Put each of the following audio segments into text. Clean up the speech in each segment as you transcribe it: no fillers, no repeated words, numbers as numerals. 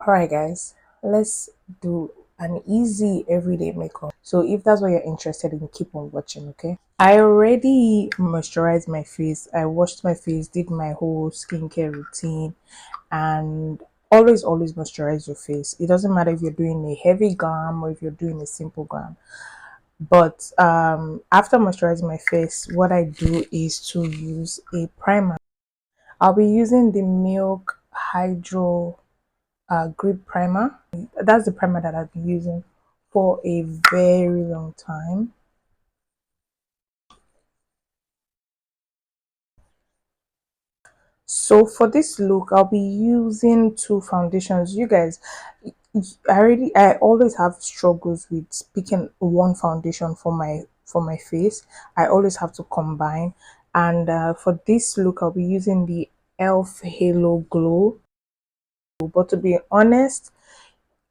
Alright guys, let's do an easy everyday makeup. So if that's what you're interested in, keep on watching, okay? I already moisturized my face. I washed my face, did my whole skincare routine, and always moisturize your face. It doesn't matter if you're doing a heavy glam or if you're doing a simple glam. But after moisturizing my face, what I do is to use a primer. I'll be using the Milk Hydro grip primer. That's the primer that I've been using for a very long time. So for this look, I'll be using two foundations. You guys, I always have struggles with picking one foundation for my face. I always have to combine. And for this look, I'll be using the Elf Halo Glow. But to be honest,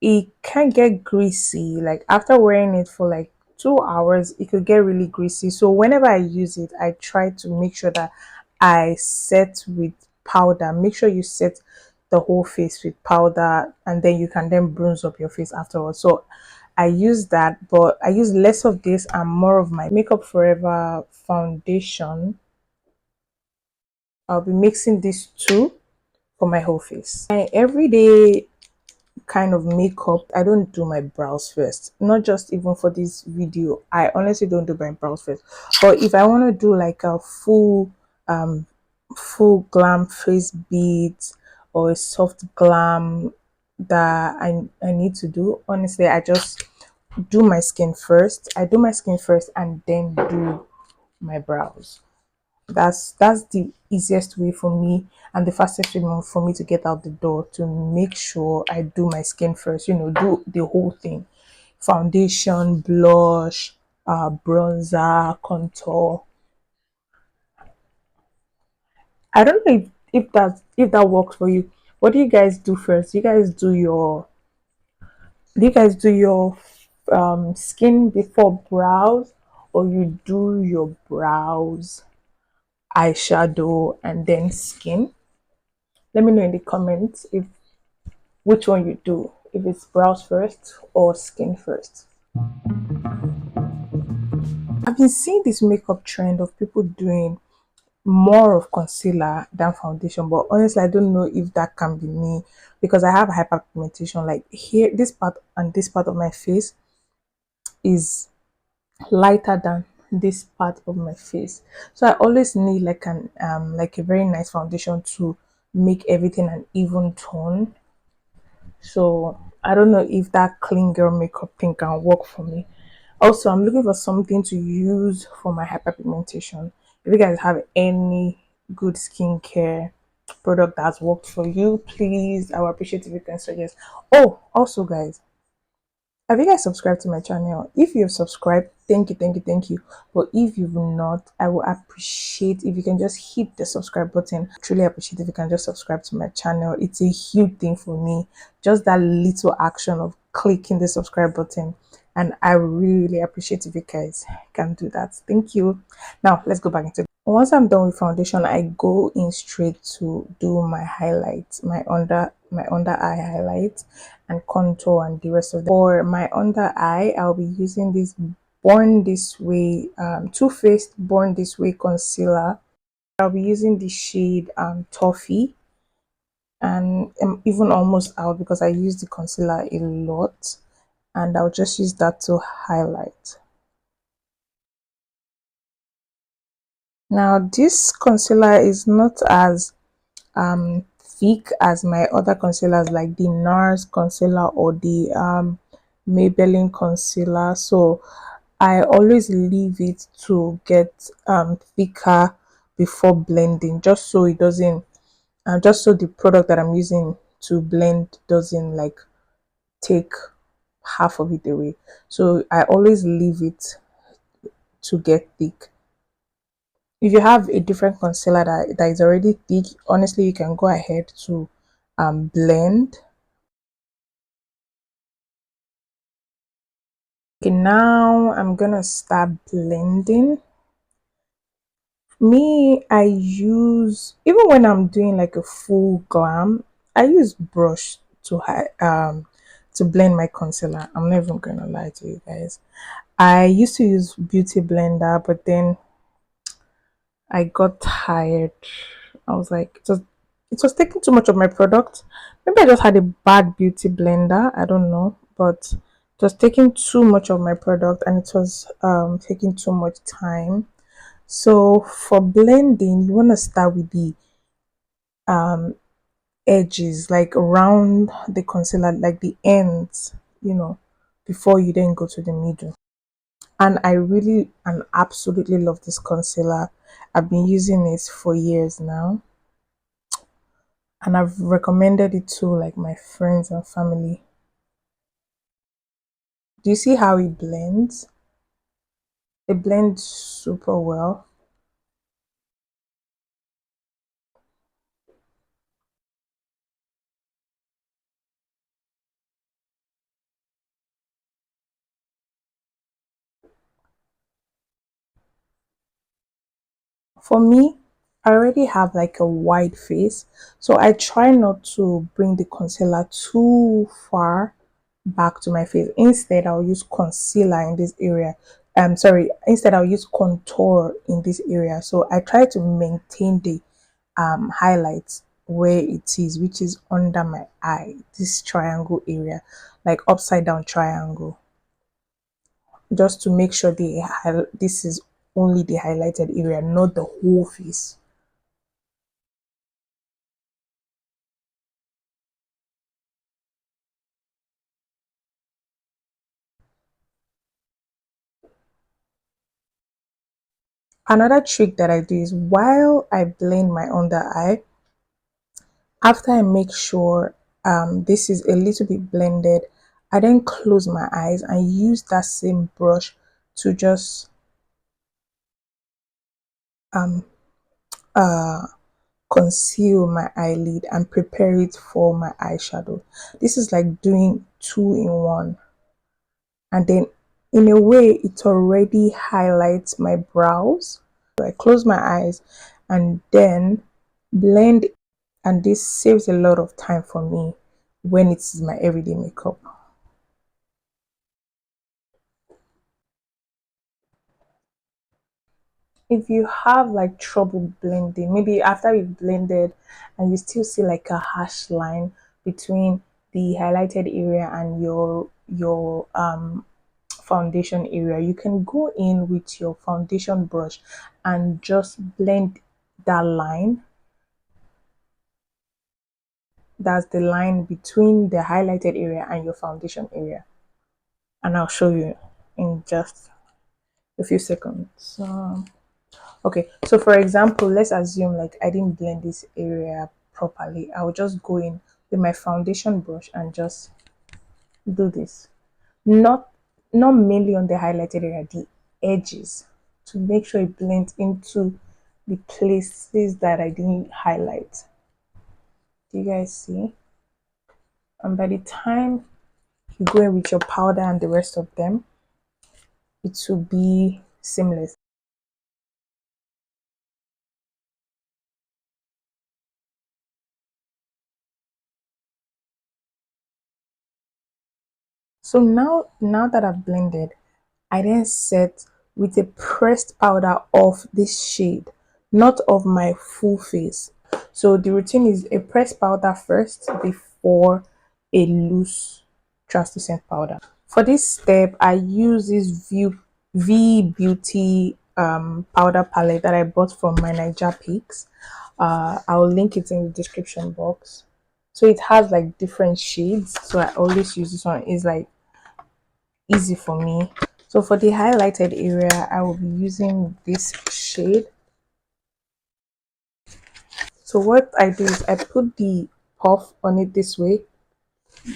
it can get greasy. Like after wearing it for like 2 hours, it could get really greasy. So whenever I use it, I try to make sure that I set with powder. Make sure you set the whole face with powder, and then you can then bronze up your face afterwards. So I use that, but I use less of this and more of my Makeup Forever foundation. I'll be mixing these two for my whole face. My everyday kind of makeup, I don't do my brows first. Not just even for this video, I honestly don't do my brows first. But if I want to do like a um full glam face beads or a soft glam that I need to do, honestly, I just do my skin first. I do my skin first and then do my brows. That's the easiest way for me and the fastest way for me to get out the door, to make sure I do my skin first, do the whole thing: foundation, blush, bronzer, contour. I don't know if that works for you. What do you guys do first? Do you guys do your skin before brows, or you do your brows, eyeshadow, and then skin? Let me know in the comments if which one you do, if it's brows first or skin first. I've been seeing this makeup trend of people doing more of concealer than foundation, but honestly I don't know if that can be me, because I have hyperpigmentation. Like here, this part and this part of my face is lighter than this part of my face, so I always need like an like a very nice foundation to make everything an even tone. So I don't know if that clean girl makeup thing can work for me. Also, I'm looking for something to use for my hyperpigmentation. If you guys have any good skincare product that's worked for you, please, I would appreciate if you can suggest. Oh, also guys, have you guys subscribed to my channel? If you've subscribed, thank you. But if you've not, I will appreciate if you can just hit the subscribe button. Truly appreciate if you can just subscribe to my channel. It's a huge thing for me. Just that little action of clicking the subscribe button. And I really appreciate if you guys can do that. Thank you. Now let's go back into. Once I'm done with foundation, I go in straight to do my highlights, my under eye highlights and contour and the rest of them. For my under eye, I'll be using this Born This Way Too Faced Born This Way concealer. I'll be using the shade Toffee, and I'm even almost out because I use the concealer a lot, and I'll just use that to highlight. Now this concealer is not as thick as my other concealers, like the NARS concealer or the Maybelline concealer, so I always leave it to get thicker before blending, just so it doesn't just so the product that I'm using to blend doesn't like take half of it away. So I always leave it to get thick. If you have a different concealer that is already thick, honestly you can go ahead to blend. Okay, now I'm gonna start blending. Me, I use, even when I'm doing like a full glam, I use brush to blend my concealer. I'm not even gonna lie to you guys. I used to use beauty blender, but then I got tired. I was like, it was taking too much of my product. Maybe I just had a bad beauty blender. I don't know, but it was taking too much of my product, and it was taking too much time. So for blending, you want to start with the edges, like around the concealer, like the ends, you know, before you then go to the middle. And I really and absolutely love this concealer. I've been using it for years now, and I've recommended it to like my friends and family. Do you see how it blends? It blends super well. For me, I already have like a wide face, so I try not to bring the concealer too far back to my face. Instead, I'll use concealer in this area. Sorry, instead I'll use contour in this area. So I try to maintain the highlights where it is, which is under my eye, this triangle area, like upside down triangle, just to make sure this is only the highlighted area, not the whole face. Another trick that I do is while I blend my under eye, after I make sure this is a little bit blended, I then close my eyes and use that same brush to just um uh conceal my eyelid and prepare it for my eyeshadow. This is like doing two in one, and then in a way it already highlights my brows. So I close my eyes and then blend, and this saves a lot of time for me when it's my everyday makeup. If you have like trouble blending, maybe after you've blended and you still see like a harsh line between the highlighted area and your foundation area, you can go in with your foundation brush and just blend that line. That's the line between the highlighted area and your foundation area, and I'll show you in just a few seconds. Okay, so for example, let's assume like I didn't blend this area properly. I'll just go in with my foundation brush and just do this. Not not mainly on the highlighted area, the edges, to make sure it blends into the places that I didn't highlight. Do you guys see? And by the time you go in with your powder and the rest of them, it will be seamless. So now that I've blended, I then set with a pressed powder of this shade, not of my full face. So the routine is a pressed powder first before a loose translucent powder. For this step, I use this V Beauty powder palette that I bought from my Niger Peaks. I'll link it in the description box. So it has like different shades. So I always use this one. It's like easy for me. So for the highlighted area, I will be using this shade. So what I do is I put the puff on it this way,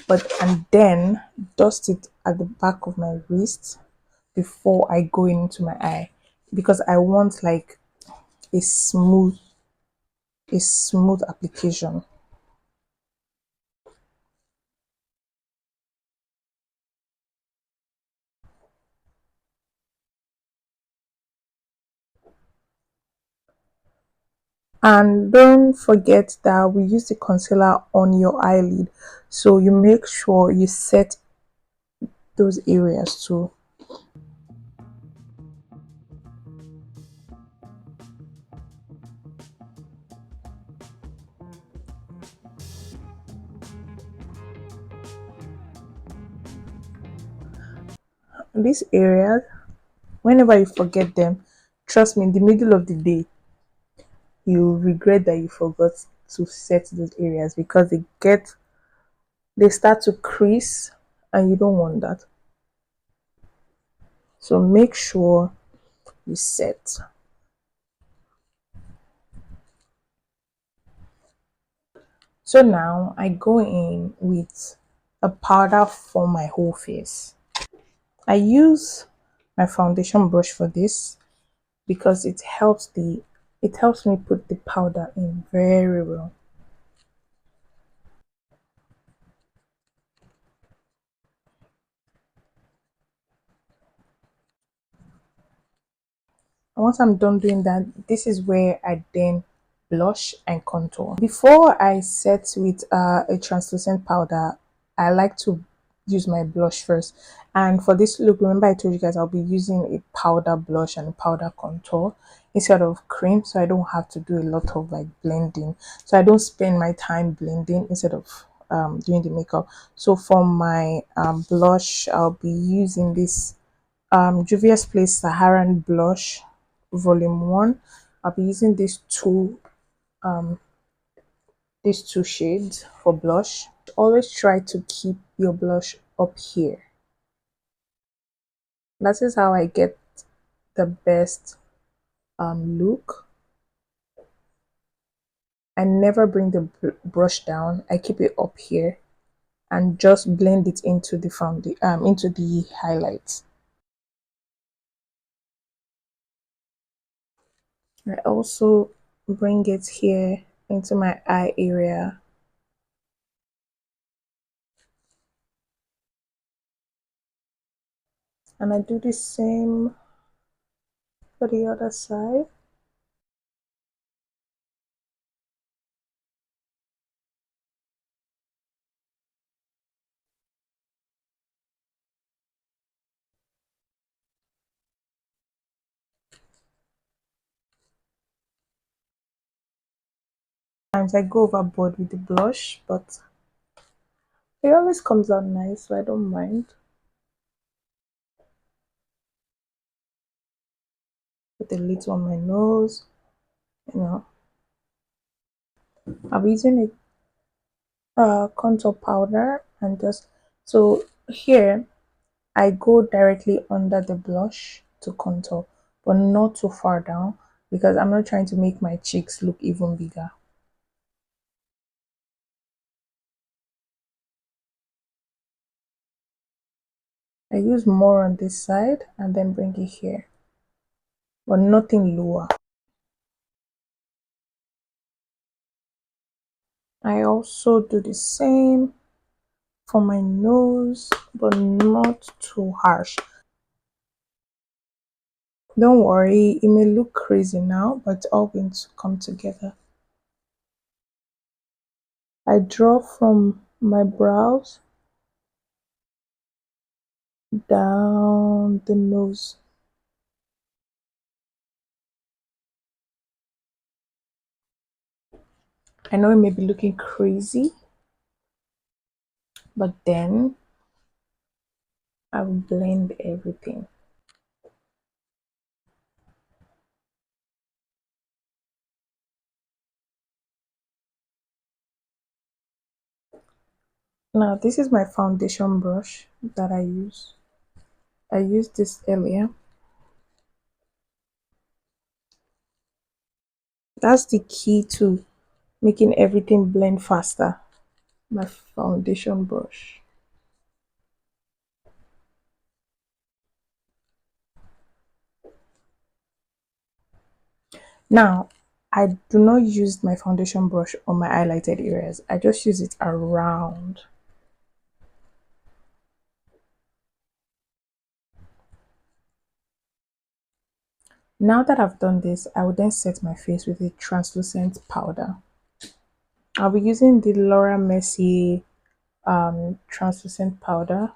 but and then dust it at the back of my wrist before I go into my eye, because I want like a smooth application. And don't forget that we use the concealer on your eyelid, so you make sure you set those areas too. These areas, whenever you forget them, trust me, in the middle of the day you regret that you forgot to set those areas, because they start to crease and you don't want that. So make sure you set. So now I go in with a powder for my whole face. I use my foundation brush for this because it helps me put the powder in very well. And once I'm done doing that, this is where I then blush and contour. Before I set with a translucent powder, I like to use my blush first. And for this look, remember I told you guys I'll be using a powder blush and a powder contour instead of cream, so I don't have to do a lot of like blending. So I don't spend my time blending instead of doing the makeup. So for my blush, I'll be using this Juvia's Place Saharan blush volume 1. I'll be using these two shades for blush. Always try to keep your blush up here. That is how I get the best look. I never bring the brush down. I keep it up here and just blend it into the into the highlights. I also bring it here into my eye area, and I do the same for the other side. Sometimes I go overboard with the blush, but it always comes out nice, so I don't mind. Put a little on my nose, you know. I'm using a contour powder and just so here I go directly under the blush to contour, but not too far down because I'm not trying to make my cheeks look even bigger. I use more on this side and then bring it here, but nothing lower. I also do the same for my nose, but not too harsh. Don't worry, it may look crazy now, but it's all going to come together. I draw from my brows down the nose. I know it may be looking crazy, but then I will blend everything. Now, this is my foundation brush that I use. I used this earlier. That's the key to making everything blend faster. My foundation brush. Now, I do not use my foundation brush on my highlighted areas. I just use it around. Now that I've done this, I will then set my face with a translucent powder. I'll be using the Laura Mercier translucent powder.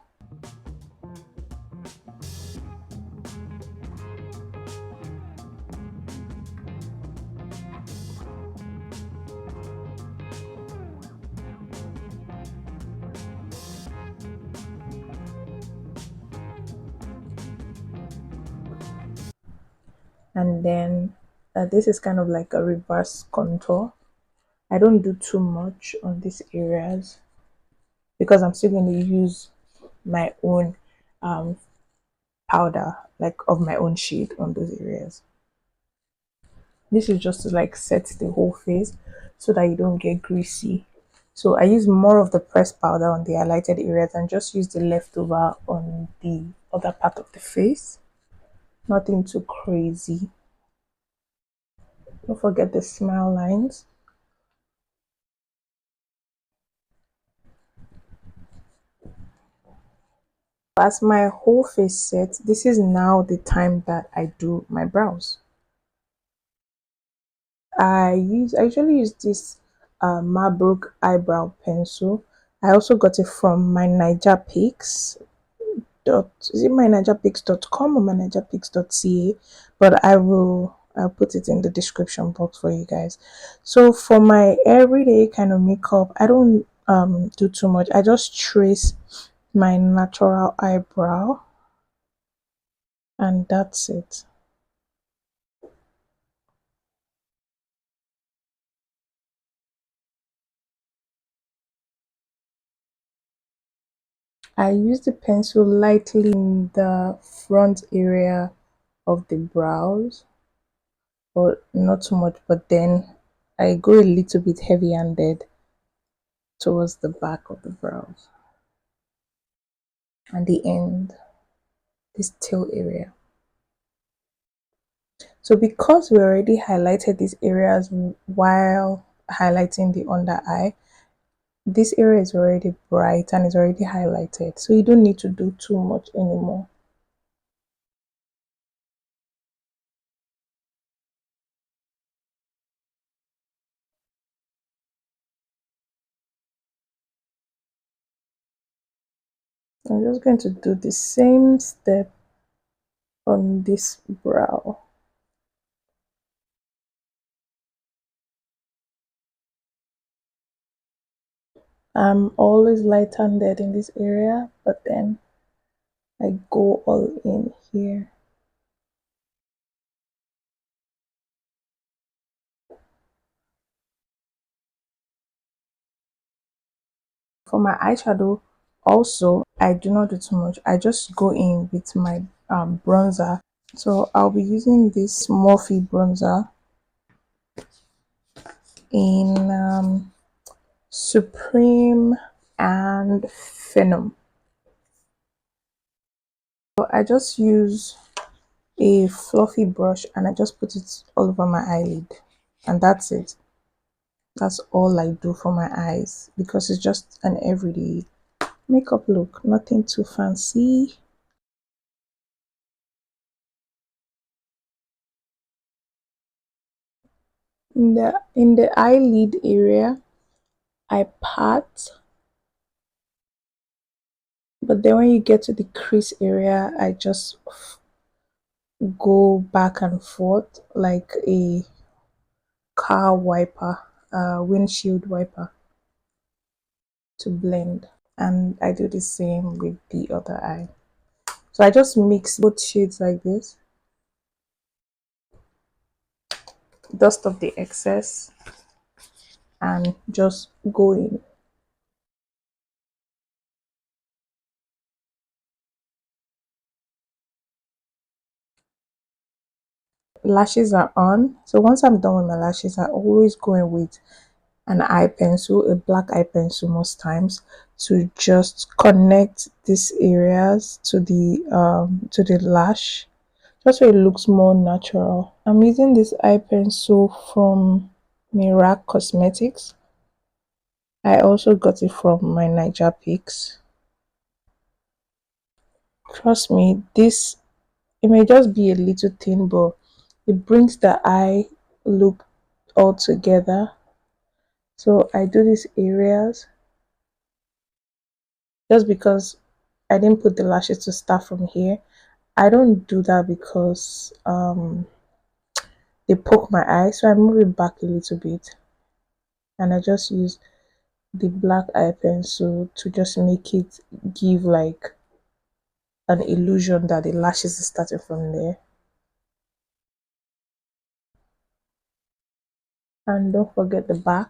And then this is kind of like a reverse contour. I don't do too much on these areas because I'm still going to use my own um, powder, like of my own shade on those areas. This is just to like set the whole face so that you don't get greasy. So I use more of the pressed powder on the highlighted areas and just use the leftover on the other part of the face. Nothing too crazy. Don't forget the smile lines. As my whole face sets, this is now the time that I do my brows. I usually use this Marbrook eyebrow pencil. I also got it from my Niger Picks. Is it mynigerpicks.com or mynigerpicks.ca? But I'll put it in the description box for you guys. So for my everyday kind of makeup, I don't do too much. I just trace my natural eyebrow and that's it. I use the pencil lightly in the front area of the brows, but not too much. But then I go a little bit heavy-handed towards the back of the brows and the end, this tail area. So because we already highlighted these areas while highlighting the under eye, this area is already bright and is already highlighted. So you don't need to do too much anymore. I'm just going to do the same step on this brow. I'm always light-handed in this area, but then I go all in here. For my eyeshadow, also, I do not do too much. I just go in with my bronzer. So I'll be using this Morphe bronzer in Supreme and Phenom. So I just use a fluffy brush and I just put it all over my eyelid, and that's it. That's all I do for my eyes because it's just an everyday makeup look, nothing too fancy. In the eyelid area, I pat, but then when you get to the crease area, I just go back and forth like a car wiper, windshield wiper to blend. And I do the same with the other eye. So I just mix both shades like this, dust off the excess, and just go in. Lashes are on. So once I'm done with my lashes, I always go in with an eye pencil, a black eye pencil most times, to just connect these areas to the lash, just so it looks more natural. I'm using this eye pencil from Mirac Cosmetics. I also got it from my Niger Picks. Trust me, this, it may just be a little thin, but It brings the eye look all together. So I do these areas just because I didn't put the lashes to start from here. I don't do that because they poke my eye, so I move it back a little bit, and I just use the black eye pencil to just make it give like an illusion that the lashes is starting from there. And don't forget the back.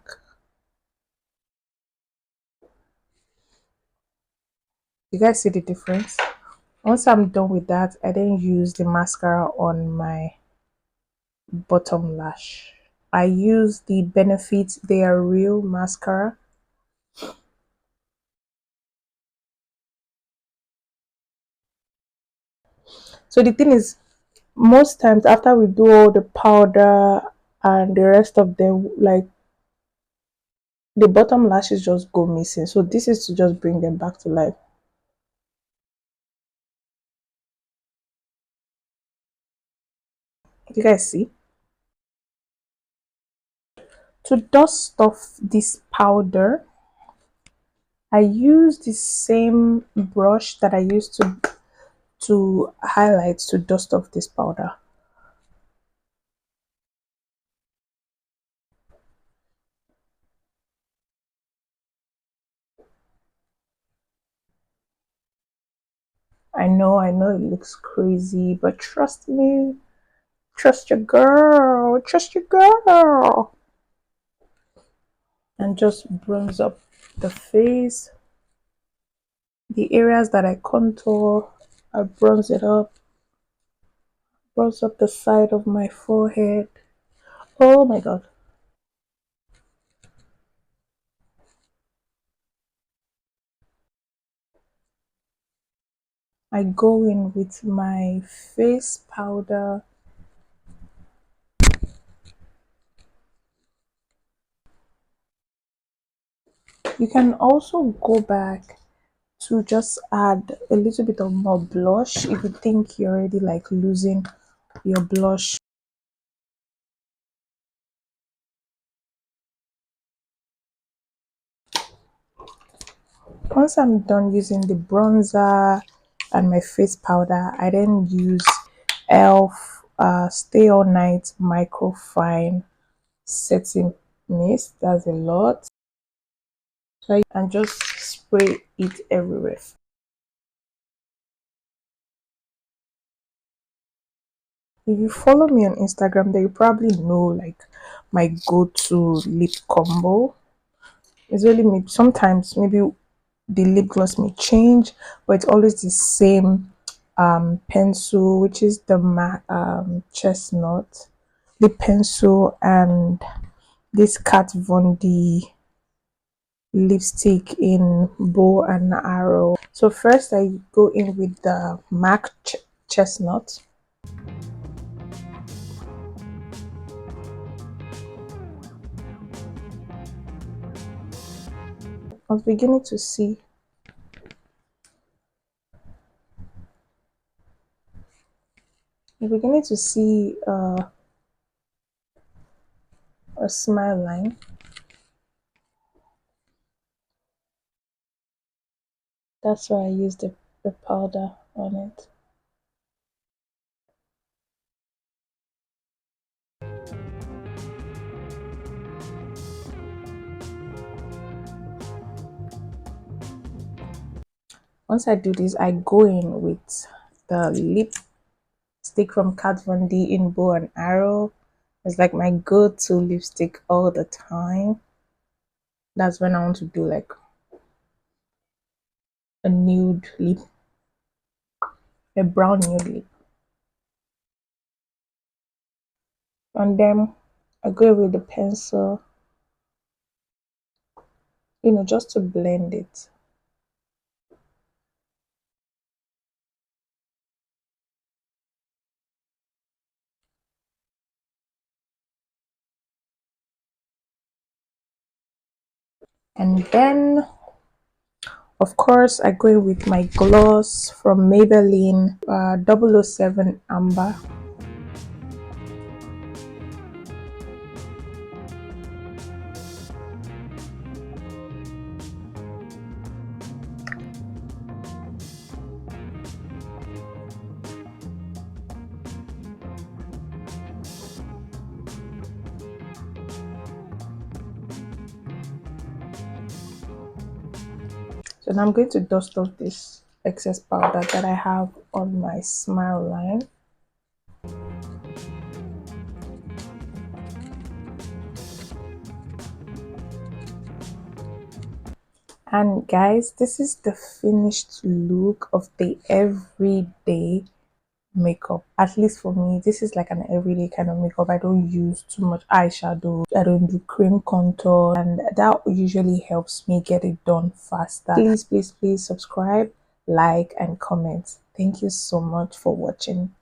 You guys see the difference? Once I'm done with that, I then use the mascara on my bottom lash. I use the Benefit They Are Real mascara. So the thing is, most times after we do all the powder and the rest of them, like the bottom lashes just go missing. So this is to just bring them back to life. You guys see? To dust off this powder, I use the same brush that I used to highlight to dust off this powder. I know it looks crazy, but trust me, trust your girl, and just bronze up the face. The areas that I contour, I bronze it up, bronze up the side of my forehead. Oh my god. I go in with my face powder. You can also go back to just add a little bit of more blush if you think you're already like losing your blush. Once I'm done using the bronzer and my face powder, I then use elf stay all night micro fine setting mist. That's a lot. So and just spray it everywhere. If you follow me on Instagram, then you probably know like my go-to lip combo. It's really me. Sometimes maybe the lip gloss may change, but it's always the same pencil, which is the chestnut, the pencil, and this Kat Von D lipstick in bow and arrow. So first I go in with the MAC chestnut. I was beginning to see you're beginning to see a smile line. That's why I use the powder on it. Once I do this, I go in with the lipstick from Kat Von D in bow and arrow. It's like my go-to lipstick all the time. That's when I want to do like a nude lip, a brown nude lip. And then I go with the pencil, just to blend it. And then, of course, I go with my gloss from Maybelline 007 Amber. So now I'm going to dust off this excess powder that I have on my smile line. And guys, this is the finished look of the everyday makeup. At least for me, this is like an everyday kind of makeup. I don't use too much eyeshadow. I don't do cream contour, and that usually helps me get it done faster. Please, please, please subscribe, like, and comment. Thank you so much for watching.